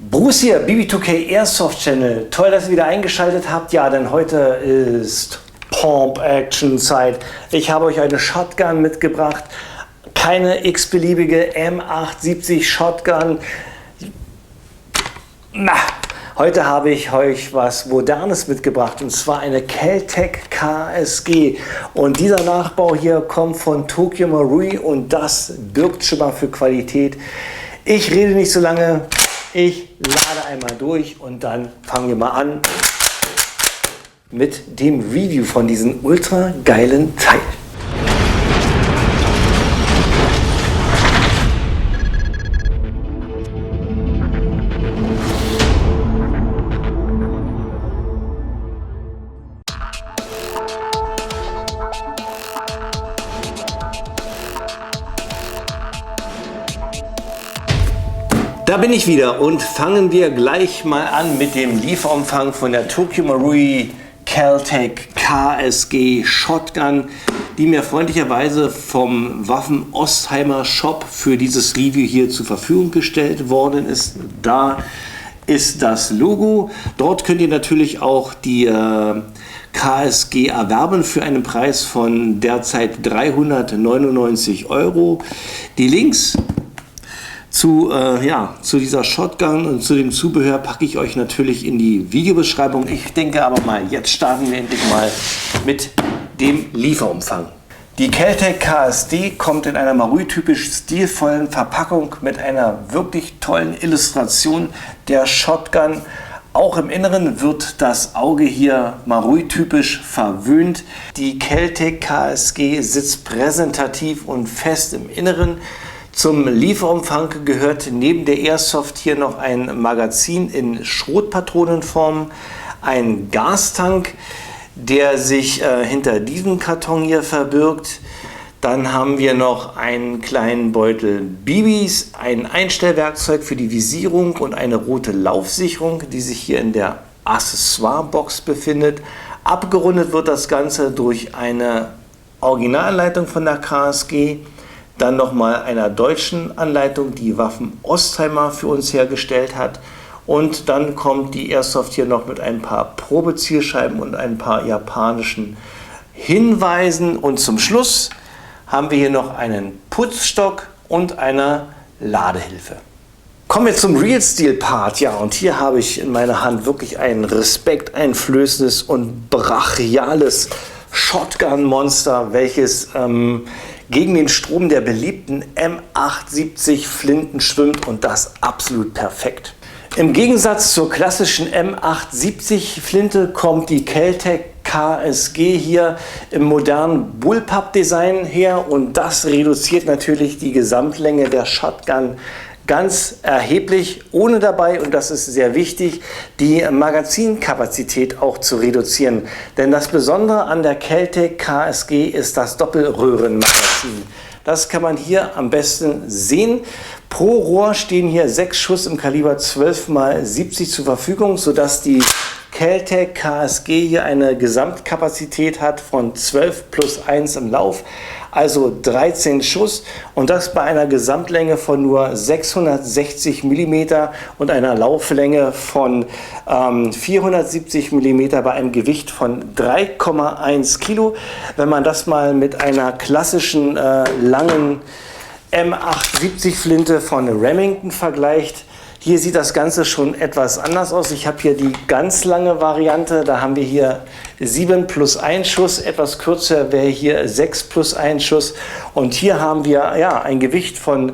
Bruce hier, BB2K Airsoft Channel. Toll, dass ihr wieder eingeschaltet habt. Ja, denn heute ist Pump-Action-Zeit. Ich habe euch eine Shotgun mitgebracht. Keine x-beliebige M870 Shotgun. Heute habe ich euch was Modernes mitgebracht, und zwar eine Kel-Tec KSG. Und dieser Nachbau hier kommt von Tokyo Marui und das birgt schon mal für Qualität. Ich rede nicht so lange. Ich lade einmal durch und dann fangen wir mal an mit dem Review von diesem ultra geilen Teil. Da bin ich wieder und fangen wir gleich mal an mit dem Lieferumfang von der Tokyo Marui Kel-Tec KSG Shotgun, die mir freundlicherweise vom Waffen Ostheimer Shop für dieses Review hier zur Verfügung gestellt worden ist. Da ist das Logo. Dort könnt ihr natürlich auch die KSG erwerben für einen Preis von derzeit 399 €. Die Links zu dieser Shotgun und zu dem Zubehör packe ich euch natürlich in die Videobeschreibung. Ich denke aber mal, jetzt starten wir endlich mal mit dem Lieferumfang. Die Kel-Tec KSG kommt in einer Marui-typisch stilvollen Verpackung mit einer wirklich tollen Illustration der Shotgun. Auch im Inneren wird das Auge hier Marui-typisch verwöhnt. Die Kel-Tec KSG sitzt präsentativ und fest im Inneren. Zum Lieferumfang gehört neben der Airsoft hier noch ein Magazin in Schrotpatronenform, ein Gastank, der sich hinter diesem Karton hier verbirgt. Dann haben wir noch einen kleinen Beutel BBs, ein Einstellwerkzeug für die Visierung und eine rote Laufsicherung, die sich hier in der Accessoire-Box befindet. Abgerundet wird das Ganze durch eine Originalanleitung von der KSG. Dann nochmal einer deutschen Anleitung, die Waffen Ostheimer für uns hergestellt hat. Und dann kommt die Airsoft hier noch mit ein paar Probezielscheiben und ein paar japanischen Hinweisen. Und zum Schluss haben wir hier noch einen Putzstock und eine Ladehilfe. Kommen wir zum Real Steel Part. Ja, und hier habe ich in meiner Hand wirklich ein respekteinflößendes und brachiales Shotgun-Monster, welches gegen den Strom der beliebten M870 Flinten schwimmt, und das absolut perfekt. Im Gegensatz zur klassischen M870 Flinte kommt die Kel-Tec KSG hier im modernen Bullpup-Design her, und das reduziert natürlich die Gesamtlänge der Shotgun ganz erheblich, ohne dabei, und das ist sehr wichtig, die Magazinkapazität auch zu reduzieren. Denn das Besondere an der Kel-Tec KSG ist das Doppelröhrenmagazin. Das kann man hier am besten sehen. Pro Rohr stehen hier 6 Schuss im Kaliber 12x70 zur Verfügung, sodass die Kel-Tec KSG hier eine Gesamtkapazität hat von 12 plus 1 im Lauf, also 13 Schuss, und das bei einer Gesamtlänge von nur 660 mm und einer Lauflänge von 470 mm bei einem Gewicht von 3,1 Kilo. Wenn man das mal mit einer klassischen langen M870 Flinte von Remington vergleicht, hier sieht das Ganze schon etwas anders aus. Ich habe hier die ganz lange Variante, da haben wir hier 7 plus 1 Schuss, etwas kürzer wäre hier 6 plus 1 Schuss, und hier haben wir ein Gewicht von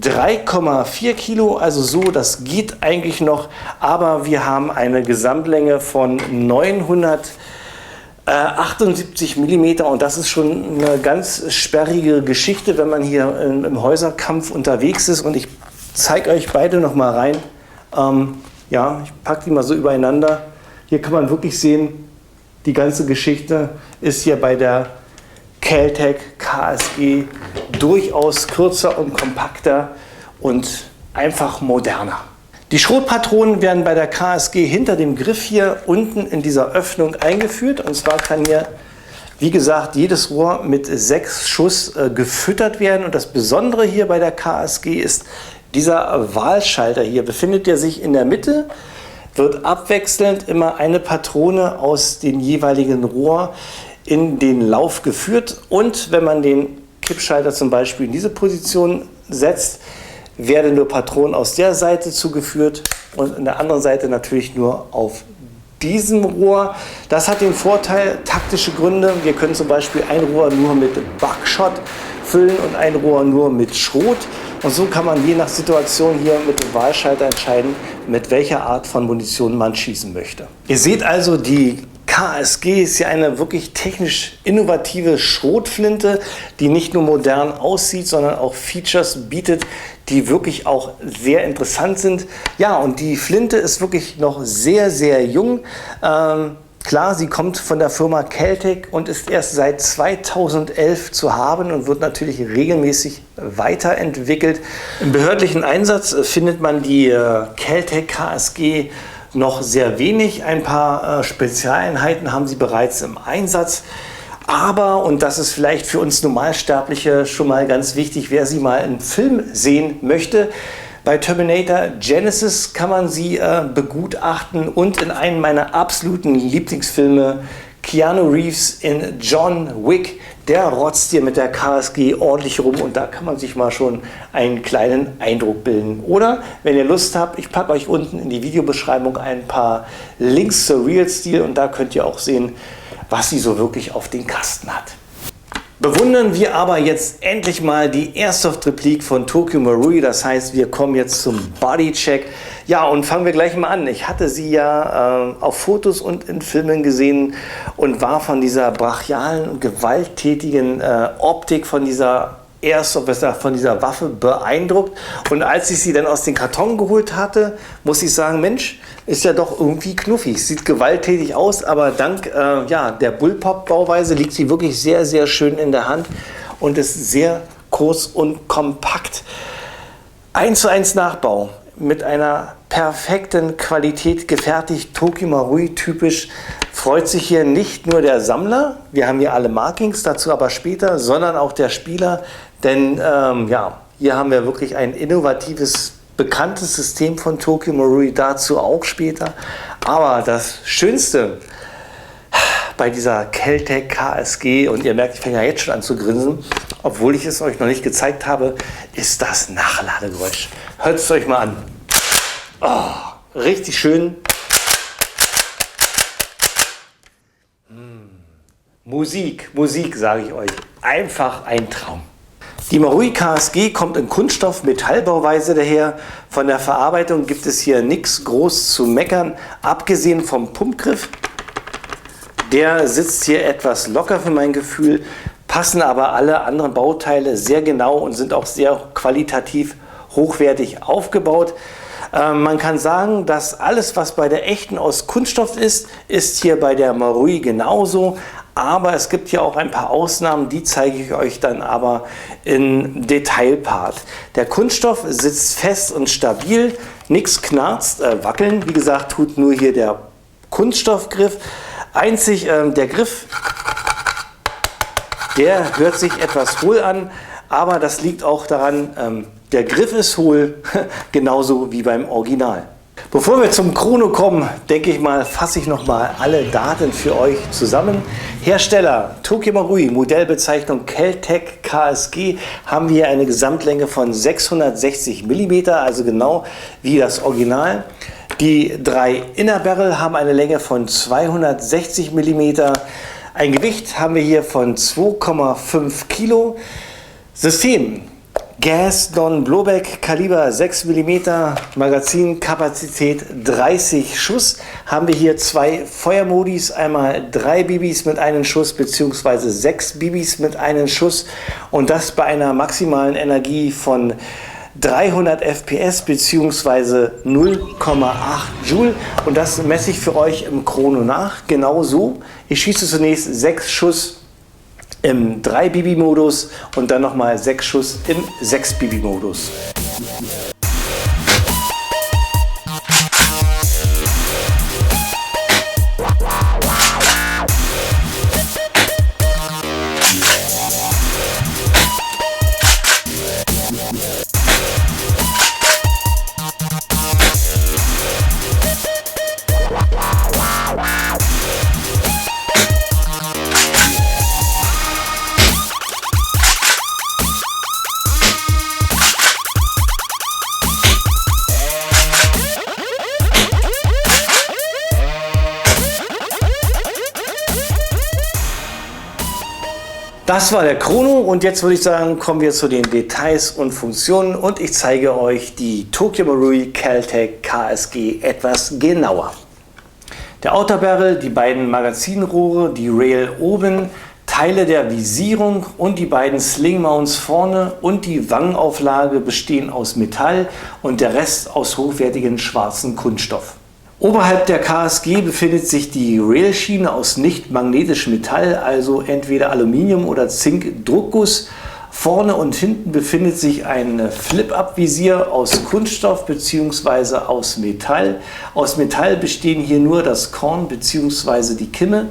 3,4 Kilo, also so, das geht eigentlich noch, aber wir haben eine Gesamtlänge von 978 mm, und das ist schon eine ganz sperrige Geschichte, wenn man hier im Häuserkampf unterwegs ist. Und ich zeige euch beide noch mal rein. Ich packe die mal so übereinander. Hier kann man wirklich sehen, die ganze Geschichte ist hier bei der Kel-Tec KSG durchaus kürzer und kompakter und einfach moderner. Die Schrotpatronen werden bei der KSG hinter dem Griff hier unten in dieser Öffnung eingeführt, und zwar kann hier, wie gesagt, jedes Rohr mit 6 Schuss gefüttert werden. Und das Besondere hier bei der KSG ist, Dieser Wahlschalter hier befindet ja sich in der Mitte, wird abwechselnd immer eine Patrone aus dem jeweiligen Rohr in den Lauf geführt, und wenn man den Kippschalter zum Beispiel in diese Position setzt, werden nur Patronen aus der Seite zugeführt und in der anderen Seite natürlich nur auf diesem Rohr. Das hat den Vorteil, taktische Gründe. Wir können zum Beispiel ein Rohr nur mit Buckshot füllen und ein Rohr nur mit Schrot. Und so kann man je nach Situation hier mit dem Wahlschalter entscheiden, mit welcher Art von Munition man schießen möchte. Ihr seht also, die KSG ist ja eine wirklich technisch innovative Schrotflinte, die nicht nur modern aussieht, sondern auch Features bietet, die wirklich auch sehr interessant sind. Ja, und die Flinte ist wirklich noch sehr, sehr jung. Klar, sie kommt von der Firma Kel-Tec und ist erst seit 2011 zu haben und wird natürlich regelmäßig weiterentwickelt. Im behördlichen Einsatz findet man die Kel-Tec KSG noch sehr wenig. Ein paar Spezialeinheiten haben sie bereits im Einsatz. Aber, und das ist vielleicht für uns Normalsterbliche schon mal ganz wichtig, wer sie mal im Film sehen möchte, bei Terminator Genesis kann man sie begutachten, und in einem meiner absoluten Lieblingsfilme, Keanu Reeves in John Wick, der rotzt hier mit der KSG ordentlich rum, und da kann man sich mal schon einen kleinen Eindruck bilden. Oder, wenn ihr Lust habt, ich packe euch unten in die Videobeschreibung ein paar Links zur Real Steel, und da könnt ihr auch sehen, was sie so wirklich auf den Kasten hat. Bewundern wir aber jetzt endlich mal die Airsoft-Replik von Tokyo Marui. Das heißt, wir kommen jetzt zum Bodycheck. Ja, und fangen wir gleich mal an. Ich hatte sie ja auf Fotos und in Filmen gesehen und war von dieser brachialen und gewalttätigen Optik von dieser Airsoft, von dieser Waffe beeindruckt. Und als ich sie dann aus dem Karton geholt hatte, muss ich sagen, Mensch, ist ja doch irgendwie knuffig. Sieht gewalttätig aus, aber dank der Bullpup-Bauweise liegt sie wirklich sehr, sehr schön in der Hand und ist sehr kurz und kompakt. 1:1 Nachbau mit einer perfekten Qualität gefertigt, Tokyo Marui typisch. Freut sich hier nicht nur der Sammler, wir haben hier alle Markings, dazu aber später, sondern auch der Spieler, denn hier haben wir wirklich ein innovatives, bekanntes System von Tokyo Marui, dazu auch später. Aber das Schönste bei dieser Kel-Tec KSG, und ihr merkt, ich fange ja jetzt schon an zu grinsen, obwohl ich es euch noch nicht gezeigt habe, ist das Nachladegeräusch. Hört es euch mal an. Oh, richtig schön. Musik, sage ich euch. Einfach ein Traum. Die Marui KSG kommt in Kunststoff-Metallbauweise daher. Von der Verarbeitung gibt es hier nichts groß zu meckern, abgesehen vom Pumpgriff. Der sitzt hier etwas locker für mein Gefühl, passen aber alle anderen Bauteile sehr genau und sind auch sehr qualitativ hochwertig aufgebaut. Man kann sagen, dass alles, was bei der echten aus Kunststoff ist, ist hier bei der Marui genauso. Aber es gibt hier auch ein paar Ausnahmen, die zeige ich euch dann aber im Detailpart. Der Kunststoff sitzt fest und stabil, nichts knarzt, wackeln. Wie gesagt, tut nur hier der Kunststoffgriff. Einzig der Griff, der hört sich etwas hohl an, aber das liegt auch daran, der Griff ist hohl, genauso wie beim Original. Bevor wir zum Chrono kommen, denke ich mal, fasse ich noch mal alle Daten für euch zusammen. Hersteller Tokyo Marui, Modellbezeichnung Kel-Tec KSG, haben wir eine Gesamtlänge von 660 mm, also genau wie das Original. Die 3 Inner Barrel haben eine Länge von 260 mm. Ein Gewicht haben wir hier von 2,5 Kilo. System Gas Non-Blowback, Kaliber 6 mm, Magazinkapazität 30 Schuss. Haben wir hier 2 Feuermodis, einmal 3 Bibis mit einem Schuss bzw. 6 Bibis mit einem Schuss, und das bei einer maximalen Energie von 300 FPS bzw. 0,8 Joule, und das messe ich für euch im Chrono nach, genau so. Ich schieße zunächst 6 Schuss im 3-Bibi-Modus und dann nochmal 6 Schuss im 6-Bibi-Modus. Das war der Chrono und jetzt würde ich sagen, kommen wir zu den Details und Funktionen und ich zeige euch die Tokyo Marui Caltech KSG etwas genauer. Der Outer Barrel, die beiden Magazinrohre, die Rail oben, Teile der Visierung und die beiden Sling Mounts vorne und die Wangenauflage bestehen aus Metall und der Rest aus hochwertigen schwarzen Kunststoff. Oberhalb der KSG befindet sich die Railschiene aus nicht magnetischem Metall, also entweder Aluminium oder Zink-Druckguss. Vorne und hinten befindet sich ein Flip-Up-Visier aus Kunststoff bzw. aus Metall. Aus Metall bestehen hier nur das Korn bzw. die Kimme.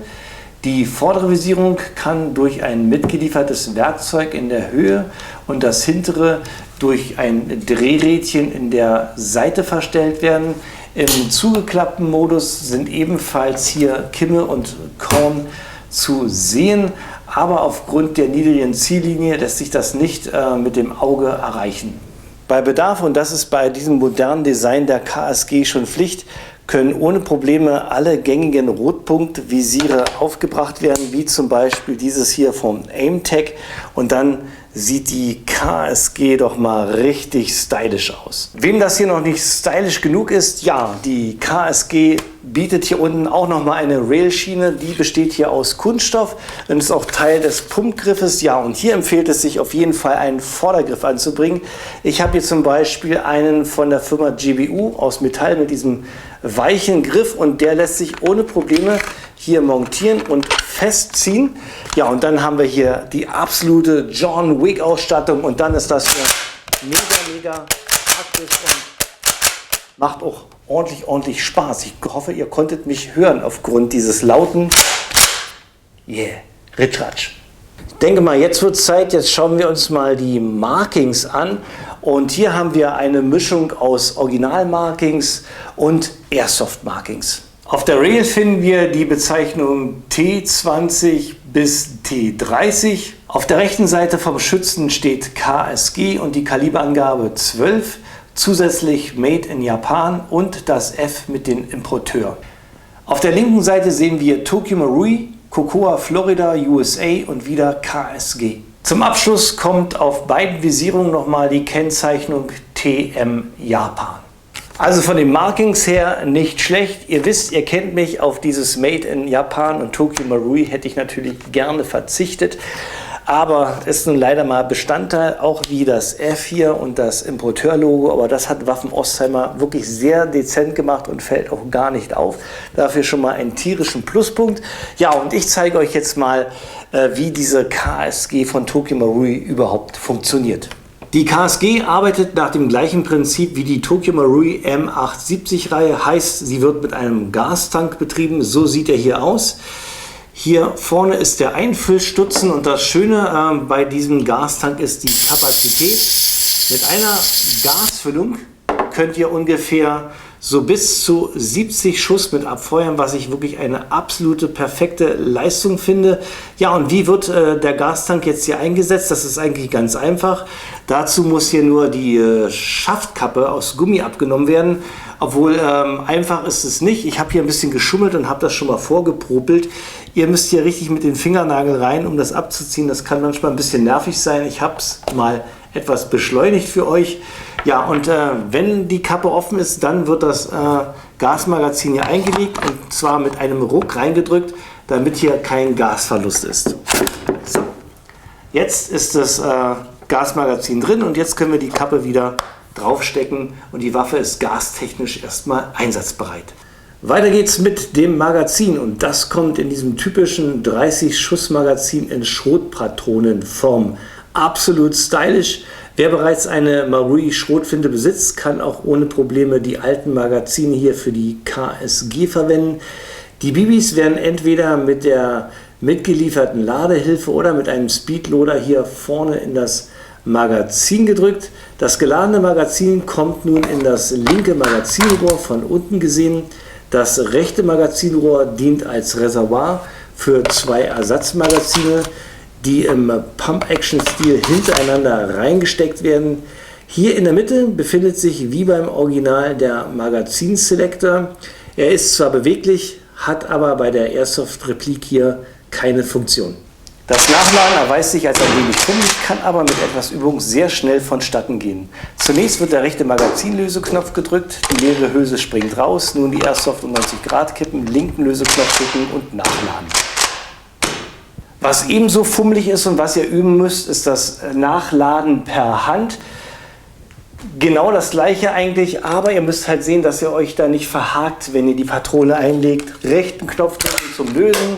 Die vordere Visierung kann durch ein mitgeliefertes Werkzeug in der Höhe und das hintere durch ein Drehrädchen in der Seite verstellt werden. Im zugeklappten Modus sind ebenfalls hier Kimme und Korn zu sehen, aber aufgrund der niedrigen Ziellinie lässt sich das nicht mit dem Auge erreichen. Bei Bedarf, und das ist bei diesem modernen Design der KSG schon Pflicht, können ohne Probleme alle gängigen Rotpunktvisiere aufgebracht werden, wie zum Beispiel dieses hier vom Aimtech, und dann sieht die KSG doch mal richtig stylisch aus. Wem das hier noch nicht stylisch genug ist, ja, die KSG bietet hier unten auch noch mal eine Railschiene, die besteht hier aus Kunststoff und ist auch Teil des Pumpgriffes. Ja, und hier empfiehlt es sich auf jeden Fall einen Vordergriff anzubringen. Ich habe hier zum Beispiel einen von der Firma GBU aus Metall mit diesem weichen Griff und der lässt sich ohne Probleme hier montieren und festziehen. Ja, und dann haben wir hier die absolute John Wick Ausstattung und dann ist das hier mega praktisch und macht auch ordentlich Spaß. Ich hoffe, ihr konntet mich hören aufgrund dieses lauten Ritschratsch. Ich denke mal, jetzt wird Zeit, jetzt schauen wir uns mal die Markings an. Und hier haben wir eine Mischung aus Original-Markings und Airsoft-Markings. Auf der Rail finden wir die Bezeichnung T20 bis T30. Auf der rechten Seite vom Schützen steht KSG und die Kaliberangabe 12. Zusätzlich Made in Japan und das F mit dem Importeur. Auf der linken Seite sehen wir Tokyo Marui, Cocoa Florida, USA und wieder KSG. Zum Abschluss kommt auf beiden Visierungen nochmal die Kennzeichnung TM Japan. Also von den Markings her nicht schlecht. Ihr wisst, ihr kennt mich, auf dieses Made in Japan und Tokyo Marui hätte ich natürlich gerne verzichtet. Aber ist nun leider mal Bestandteil, auch wie das F hier und das Importeurlogo. Aber das hat Waffen Ostheimer wirklich sehr dezent gemacht und fällt auch gar nicht auf. Dafür schon mal einen tierischen Pluspunkt. Ja, und ich zeige euch jetzt mal, wie diese KSG von Tokyo Marui überhaupt funktioniert. Die KSG arbeitet nach dem gleichen Prinzip wie die Tokyo Marui M870-Reihe. Heißt, sie wird mit einem Gastank betrieben. So sieht er hier aus. Hier vorne ist der Einfüllstutzen und das Schöne bei diesem Gastank ist die Kapazität. Mit einer Gasfüllung könnt ihr ungefähr so bis zu 70 Schuss mit abfeuern, was ich wirklich eine absolute perfekte Leistung finde. Ja, und wie wird der Gastank jetzt hier eingesetzt? Das ist eigentlich ganz einfach. Dazu muss hier nur die Schaftkappe aus Gummi abgenommen werden. Obwohl einfach ist es nicht. Ich habe hier ein bisschen geschummelt und habe das schon mal vorgepropelt. Ihr müsst hier richtig mit den Fingernagel rein, um das abzuziehen. Das kann manchmal ein bisschen nervig sein. Ich habe es mal etwas beschleunigt für euch. Ja, und wenn die Kappe offen ist, dann wird das Gasmagazin hier eingelegt und zwar mit einem Ruck reingedrückt, damit hier kein Gasverlust ist. So. Jetzt ist das Gasmagazin drin und jetzt können wir die Kappe wieder draufstecken und die Waffe ist gastechnisch erstmal einsatzbereit. Weiter geht's mit dem Magazin und das kommt in diesem typischen 30 Schuss Magazin in Schrotpatronenform. Absolut stylisch. Wer bereits eine Marui Schrotflinte besitzt, kann auch ohne Probleme die alten Magazine hier für die KSG verwenden. Die Bibis werden entweder mit der mitgelieferten Ladehilfe oder mit einem Speedloader hier vorne in das Magazin gedrückt. Das geladene Magazin kommt nun in das linke Magazinrohr von unten gesehen. Das rechte Magazinrohr dient als Reservoir für zwei Ersatzmagazine, die im Pump-Action-Stil hintereinander reingesteckt werden. Hier in der Mitte befindet sich wie beim Original der Magazin-Selector. Er ist zwar beweglich, hat aber bei der Airsoft-Replik hier keine Funktion. Das Nachladen erweist sich als ein wenig fummelig, kann aber mit etwas Übung sehr schnell vonstatten gehen. Zunächst wird der rechte Magazinlöseknopf gedrückt, die leere Hülse springt raus, nun die Airsoft um 90 Grad kippen, linken Löseknopf drücken und nachladen. Was ebenso fummelig ist und was ihr üben müsst, ist das Nachladen per Hand. Genau das gleiche eigentlich, aber ihr müsst halt sehen, dass ihr euch da nicht verhakt, wenn ihr die Patrone einlegt. Rechten Knopf drücken zum Lösen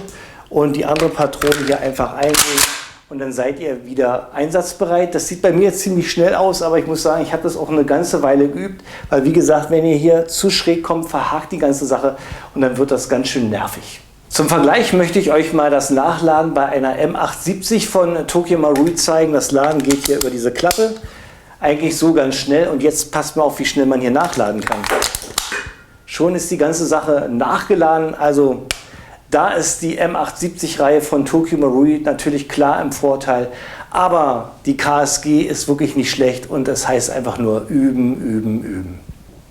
und die andere Patrone hier einfach einlegen und dann seid ihr wieder einsatzbereit. Das sieht bei mir jetzt ziemlich schnell aus, aber ich muss sagen, ich habe das auch eine ganze Weile geübt, weil wie gesagt, wenn ihr hier zu schräg kommt, verhakt die ganze Sache und dann wird das ganz schön nervig. Zum Vergleich möchte ich euch mal das Nachladen bei einer M870 von Tokyo Marui zeigen. Das Laden geht hier über diese Klappe. Eigentlich so ganz schnell und jetzt passt mal auf, wie schnell man hier nachladen kann. Schon ist die ganze Sache nachgeladen, also da ist die M870-Reihe von Tokyo Marui natürlich klar im Vorteil, aber die KSG ist wirklich nicht schlecht und es heißt einfach nur üben, üben, üben.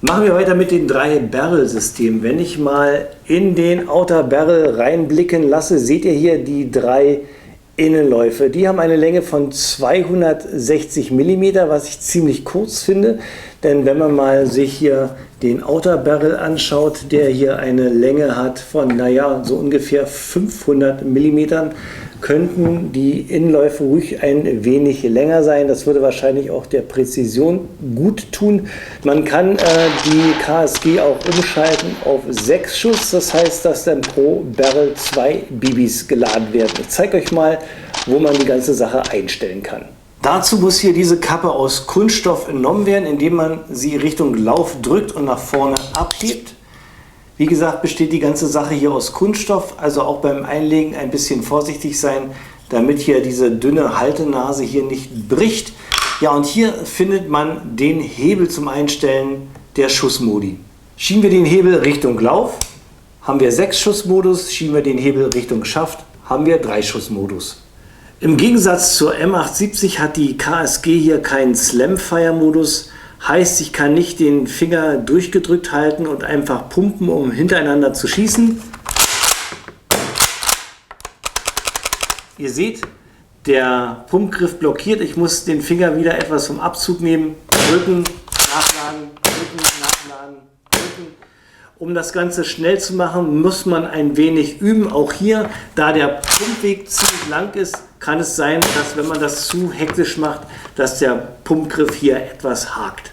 Machen wir weiter mit den 3-Barrel-Systemen. Wenn ich mal in den Outer Barrel reinblicken lasse, seht ihr hier die 3 Innenläufe. Die haben eine Länge von 260 mm, was ich ziemlich kurz finde, denn wenn man mal sich hier den Outer Barrel anschaut, der hier eine Länge hat von, naja, so ungefähr 500 mm, könnten die Innenläufe ruhig ein wenig länger sein. Das würde wahrscheinlich auch der Präzision gut tun. Man kann die KSG auch umschalten auf 6 Schuss. Das heißt, dass dann pro Barrel 2 BBs geladen werden. Ich zeige euch mal, wo man die ganze Sache einstellen kann. Dazu muss hier diese Kappe aus Kunststoff entnommen werden, indem man sie Richtung Lauf drückt und nach vorne abhebt. Wie gesagt, besteht die ganze Sache hier aus Kunststoff, also auch beim Einlegen ein bisschen vorsichtig sein, damit hier diese dünne Haltenase hier nicht bricht. Ja, und hier findet man den Hebel zum Einstellen der Schussmodi. Schieben wir den Hebel Richtung Lauf, haben wir 6-Schuss-Modus, schieben wir den Hebel Richtung Schaft, haben wir 3-Schuss-Modus. Im Gegensatz zur M870 hat die KSG hier keinen Slam-Fire-Modus. Heißt, ich kann nicht den Finger durchgedrückt halten und einfach pumpen, um hintereinander zu schießen. Ihr seht, der Pumpgriff blockiert. Ich muss den Finger wieder etwas vom Abzug nehmen. Drücken, nachladen, drücken, nachladen, drücken. Um das Ganze schnell zu machen, muss man ein wenig üben. Auch hier, da der Pumpweg ziemlich lang ist, kann es sein, dass wenn man das zu hektisch macht, dass der Pumpgriff hier etwas hakt.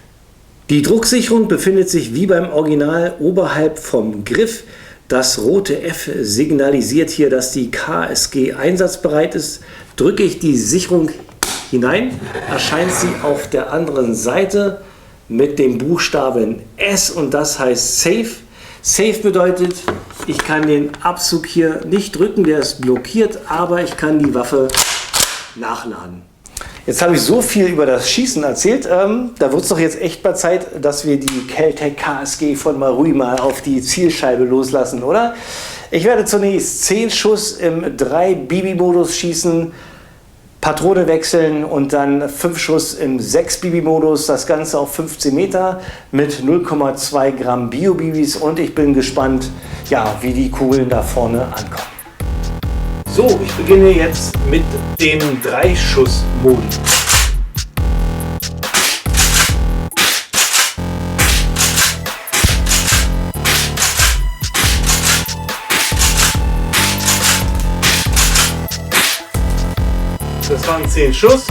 Die Drucksicherung befindet sich wie beim Original oberhalb vom Griff. Das rote F signalisiert hier, dass die KSG einsatzbereit ist. Drücke ich die Sicherung hinein, erscheint sie auf der anderen Seite mit dem Buchstaben S und das heißt Safe. Safe bedeutet, ich kann den Abzug hier nicht drücken, der ist blockiert, aber ich kann die Waffe nachladen. Jetzt habe ich so viel über das Schießen erzählt, da wird es doch jetzt echt mal Zeit, dass wir die Kel-Tec KSG von Marui mal auf die Zielscheibe loslassen, oder? Ich werde zunächst 10 Schuss im 3-BB-Modus schießen, Patrone wechseln und dann 5 Schuss im 6-BB-Modus, das Ganze auf 15 Meter mit 0,2 Gramm Bio-BBs und ich bin gespannt, ja, wie die Kugeln da vorne ankommen. So, ich beginne jetzt mit dem 3-Schuss-Modi. Das waren 10 Schuss.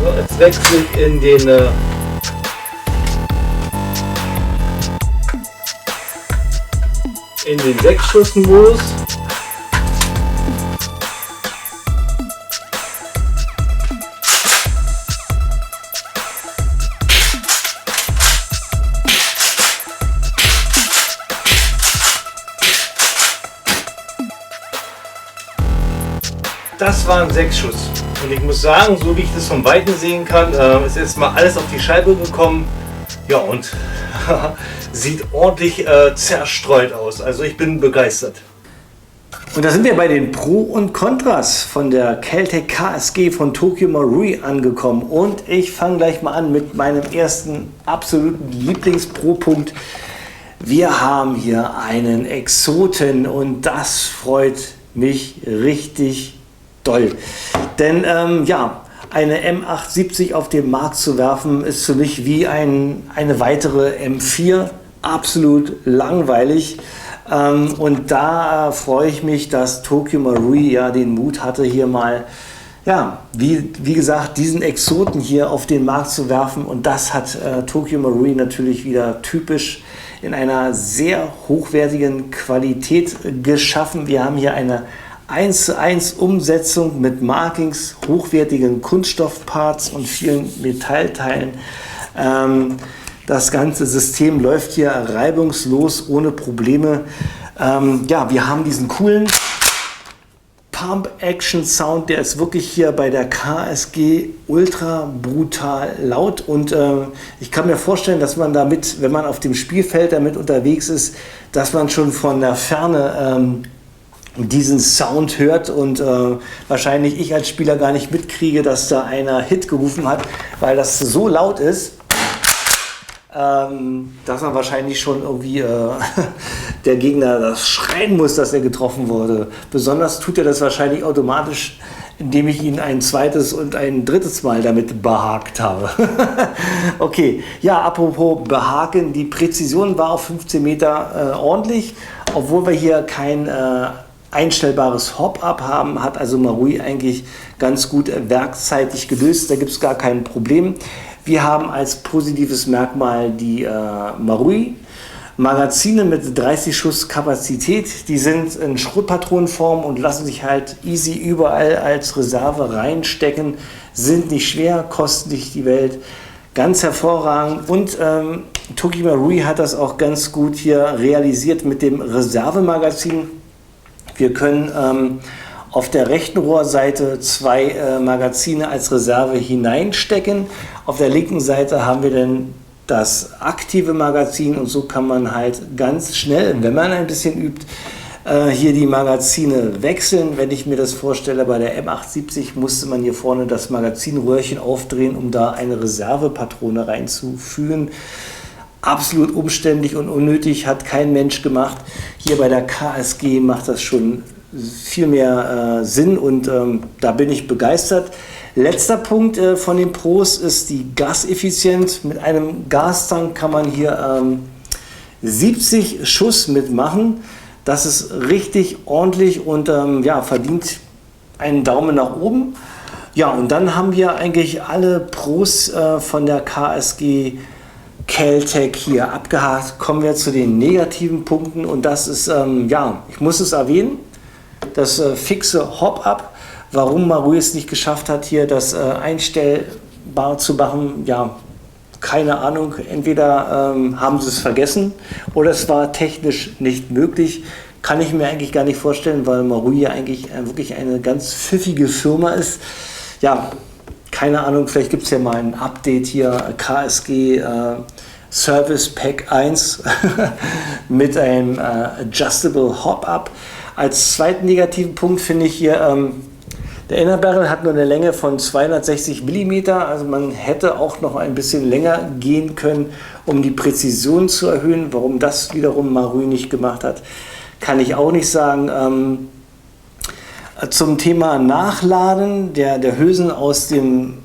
So, jetzt wechsle ich in den in den 6-Schuss-Modus. Das waren 6 Schuss. Und ich muss sagen, so wie ich das von Weitem sehen kann, ist jetzt mal alles auf die Scheibe gekommen. Ja, und sieht ordentlich zerstreut aus. Also ich bin begeistert. Und da sind wir bei den Pro und Kontras von der Kel-Tec KSG von Tokyo Marui angekommen. Und ich fange gleich mal an mit meinem ersten absoluten Lieblings-Pro-Punkt. Wir haben hier einen Exoten und das freut mich richtig doll. Denn ja, eine M870 auf den Markt zu werfen, ist für mich wie eine weitere M4. Absolut langweilig. Und da freue ich mich, dass Tokyo Marui ja den Mut hatte, hier mal, ja, wie gesagt, diesen Exoten hier auf den Markt zu werfen. Und das hat Tokyo Marui natürlich wieder typisch in einer sehr hochwertigen Qualität geschaffen. Wir haben hier eine 1:1 Umsetzung mit Markings, hochwertigen Kunststoffparts und vielen Metallteilen. Das ganze System läuft hier reibungslos, ohne Probleme. Ja, wir haben diesen coolen Pump-Action-Sound, der ist wirklich hier bei der KSG ultra brutal laut. Und ich kann mir vorstellen, dass man damit, wenn man auf dem Spielfeld damit unterwegs ist, dass man schon von der Ferne diesen Sound hört und wahrscheinlich ich als Spieler gar nicht mitkriege, dass da einer Hit gerufen hat, weil das so laut ist, dass man wahrscheinlich schon irgendwie der Gegner das schreien muss, dass er getroffen wurde. Besonders tut er das wahrscheinlich automatisch, indem ich ihn ein zweites und ein drittes Mal damit behakt habe. Okay, ja, apropos behaken, die Präzision war auf 15 Meter ordentlich, obwohl wir hier kein einstellbares Hop-Up haben, hat also Marui eigentlich ganz gut werkzeitig gelöst, da gibt es gar kein Problem. Wir haben als positives Merkmal die Marui Magazine mit 30 Schuss Kapazität, die sind in Schrotpatronenform und lassen sich halt easy überall als Reserve reinstecken, sind nicht schwer, kosten nicht die Welt, ganz hervorragend. Und Tokyo Marui hat das auch ganz gut hier realisiert mit dem Reservemagazin. Wir können auf der rechten Rohrseite zwei Magazine als Reserve hineinstecken. Auf der linken Seite haben wir dann das aktive Magazin und so kann man halt ganz schnell, wenn man ein bisschen übt, hier die Magazine wechseln. Wenn ich mir das vorstelle, bei der M870 musste man hier vorne das Magazinröhrchen aufdrehen, um da eine Reservepatrone reinzuführen. Absolut umständlich und unnötig, hat kein Mensch gemacht. Hier bei der KSG macht das schon viel mehr Sinn und da bin ich begeistert. Letzter Punkt von den Pros ist die Gaseffizienz. Mit einem Gastank kann man hier 70 Schuss mitmachen. Das ist richtig ordentlich und ja, verdient einen Daumen nach oben. Ja, und dann haben wir eigentlich alle Pros von der KSG Kel-Tec hier abgehakt. Kommen wir zu den negativen Punkten und das ist, ja, ich muss es erwähnen, das fixe Hop-Up. Warum Marui es nicht geschafft hat, hier das einstellbar zu machen, ja, keine Ahnung. Entweder haben sie es vergessen oder es war technisch nicht möglich. Kann ich mir eigentlich gar nicht vorstellen, weil Marui ja eigentlich wirklich eine ganz pfiffige Firma ist. Ja, keine Ahnung, vielleicht gibt es ja mal ein Update hier, KSG Service Pack 1 mit einem Adjustable Hop-Up. Als zweiten negativen Punkt finde ich hier, der Inner Barrel hat nur eine Länge von 260 mm, also man hätte auch noch ein bisschen länger gehen können, um die Präzision zu erhöhen. Warum das wiederum Marui nicht gemacht hat, kann ich auch nicht sagen. Zum Thema Nachladen der Hülsen aus dem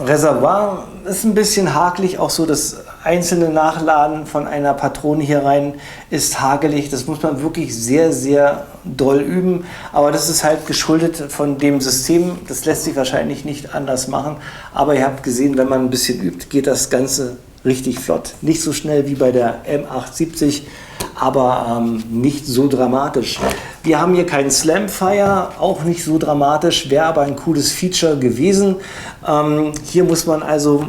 Reservoir ist ein bisschen hakelig, auch so das einzelne Nachladen von einer Patrone hier rein ist hakelig. Das muss man wirklich sehr, sehr doll üben, aber das ist halt geschuldet von dem System. Das lässt sich wahrscheinlich nicht anders machen, aber ihr habt gesehen, wenn man ein bisschen übt, geht das Ganze richtig flott. Nicht so schnell wie bei der M870, aber nicht so dramatisch. Wir haben hier keinen Slamfire, auch nicht so dramatisch, wäre aber ein cooles Feature gewesen. Hier muss man also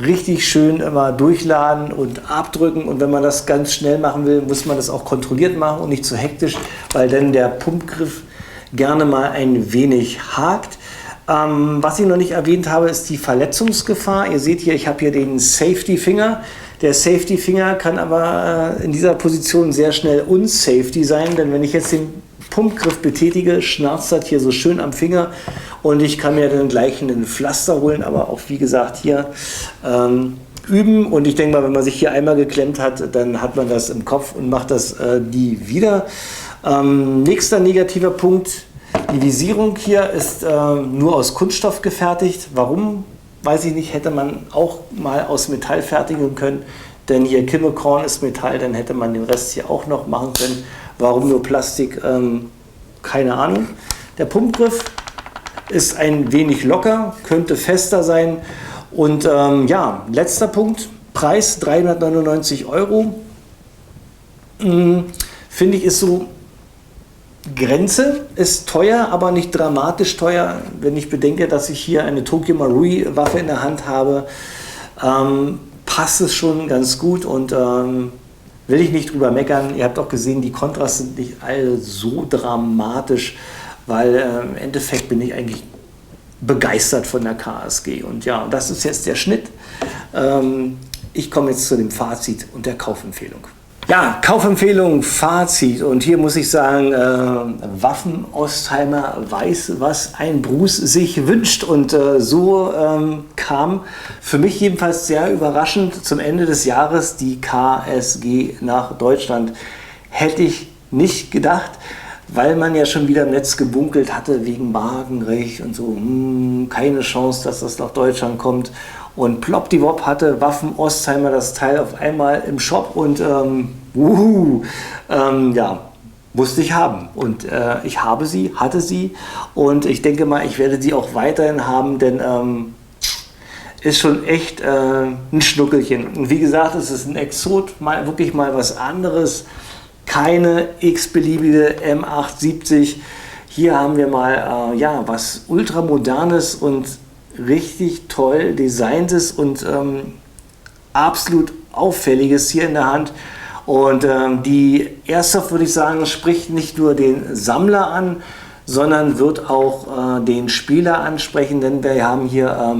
richtig schön immer durchladen und abdrücken und wenn man das ganz schnell machen will, muss man das auch kontrolliert machen und nicht zu hektisch, weil dann der Pumpgriff gerne mal ein wenig hakt. Was ich noch nicht erwähnt habe, ist die Verletzungsgefahr. Ihr seht hier, ich habe hier den Safety Finger. Der Safety Finger kann aber in dieser Position sehr schnell unsafety sein, denn wenn ich jetzt den Pumpgriff betätige, schnarzt das hier so schön am Finger und ich kann mir dann gleich ein Pflaster holen, aber auch wie gesagt hier üben. Und ich denke mal, wenn man sich hier einmal geklemmt hat, dann hat man das im Kopf und macht das nie wieder. Nächster negativer Punkt. Die Visierung hier ist nur aus Kunststoff gefertigt. Warum? Weiß ich nicht. Hätte man auch mal aus Metall fertigen können. Denn hier Kimmelkorn ist Metall, dann hätte man den Rest hier auch noch machen können. Warum nur Plastik? Keine Ahnung. Der Pumpgriff ist ein wenig locker, könnte fester sein. Und ja, letzter Punkt. Preis 399 €. Finde ich ist so Grenze, ist teuer, aber nicht dramatisch teuer. Wenn ich bedenke, dass ich hier eine Tokyo Marui Waffe in der Hand habe, passt es schon ganz gut und will ich nicht drüber meckern. Ihr habt auch gesehen, die Kontras sind nicht alle so dramatisch, weil im Endeffekt bin ich eigentlich begeistert von der KSG. Und ja, das ist jetzt der Schnitt. Ich komme jetzt zu dem Fazit und der Kaufempfehlung. Ja, Kaufempfehlung, Fazit. Und hier muss ich sagen, Waffen-Ostheimer weiß, was ein Bruce sich wünscht. Und so kam für mich jedenfalls sehr überraschend zum Ende des Jahres die KSG nach Deutschland. Hätte ich nicht gedacht, weil man ja schon wieder im Netz gebunkelt hatte wegen Wagenrecht und so. Keine Chance, dass das nach Deutschland kommt. Und ploppdiwop hatte Waffen-Ostheimer das Teil auf einmal im Shop und ja, musste ich haben. Und ich habe sie, hatte sie und ich denke mal, ich werde sie auch weiterhin haben, denn ist schon echt ein Schnuckelchen. Und wie gesagt, es ist ein Exot, mal wirklich mal was anderes. Keine x-beliebige M870. Hier haben wir mal ja, was ultramodernes und richtig toll designtes und absolut auffälliges hier in der Hand. Und die Airsoft, würde ich sagen, spricht nicht nur den Sammler an, sondern wird auch den Spieler ansprechen, denn wir haben hier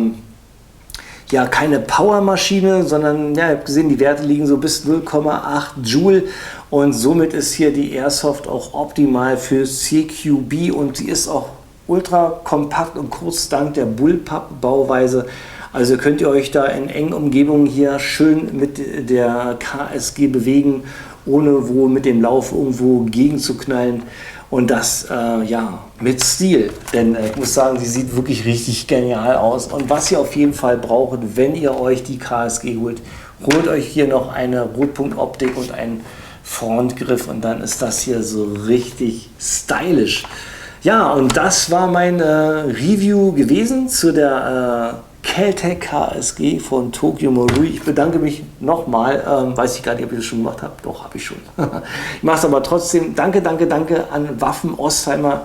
ja keine Powermaschine, sondern ja, ihr habt gesehen, die Werte liegen so bis 0,8 Joule und somit ist hier die Airsoft auch optimal für CQB und sie ist auch ultra kompakt und kurz dank der Bullpup-Bauweise. Also könnt ihr euch da in engen Umgebungen hier schön mit der KSG bewegen, ohne wo mit dem Lauf irgendwo gegen zu knallen. Und das ja, mit Stil. Denn ich muss sagen, sie sieht wirklich richtig genial aus. Und was ihr auf jeden Fall braucht, wenn ihr euch die KSG holt, holt euch hier noch eine Rotpunktoptik und einen Frontgriff. Und dann ist das hier so richtig stylisch. Ja, und das war mein Review gewesen zu der Kel-Tec KSG von Tokyo Marui. Ich bedanke mich nochmal, weiß ich gar nicht, ob ich das schon gemacht habe. Doch, habe ich schon. Ich mache es aber trotzdem. Danke, danke, danke an Waffen-Ostheimer,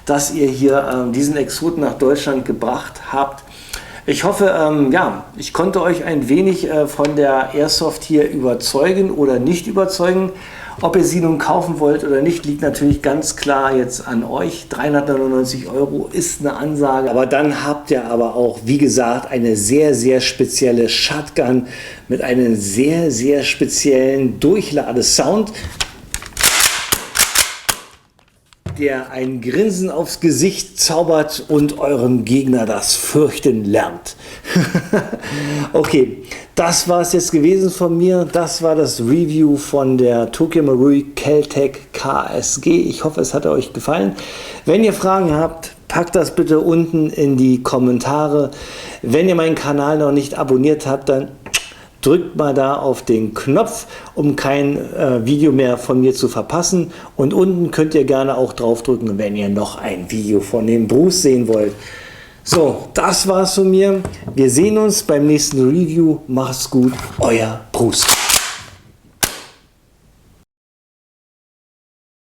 dass ihr hier diesen Exoten nach Deutschland gebracht habt. Ich hoffe, ja, ich konnte euch ein wenig von der Airsoft hier überzeugen oder nicht überzeugen. Ob ihr sie nun kaufen wollt oder nicht, liegt natürlich ganz klar jetzt an euch. 399 € ist eine Ansage. Aber dann habt ihr aber auch, wie gesagt, eine sehr, sehr spezielle Shotgun mit einem sehr, sehr speziellen Durchladesound, der ein Grinsen aufs Gesicht zaubert und eurem Gegner das Fürchten lernt. Okay, das war es jetzt gewesen von mir. Das war das Review von der Tokyo Marui Kel-Tec KSG. Ich hoffe, es hat euch gefallen. Wenn ihr Fragen habt, packt das bitte unten in die Kommentare. Wenn ihr meinen Kanal noch nicht abonniert habt, dann drückt mal da auf den Knopf, um kein Video mehr von mir zu verpassen. Und unten könnt ihr gerne auch drauf drücken, wenn ihr noch ein Video von dem Bruce sehen wollt. So, das war's von mir. Wir sehen uns beim nächsten Review. Macht's gut, euer Bruce.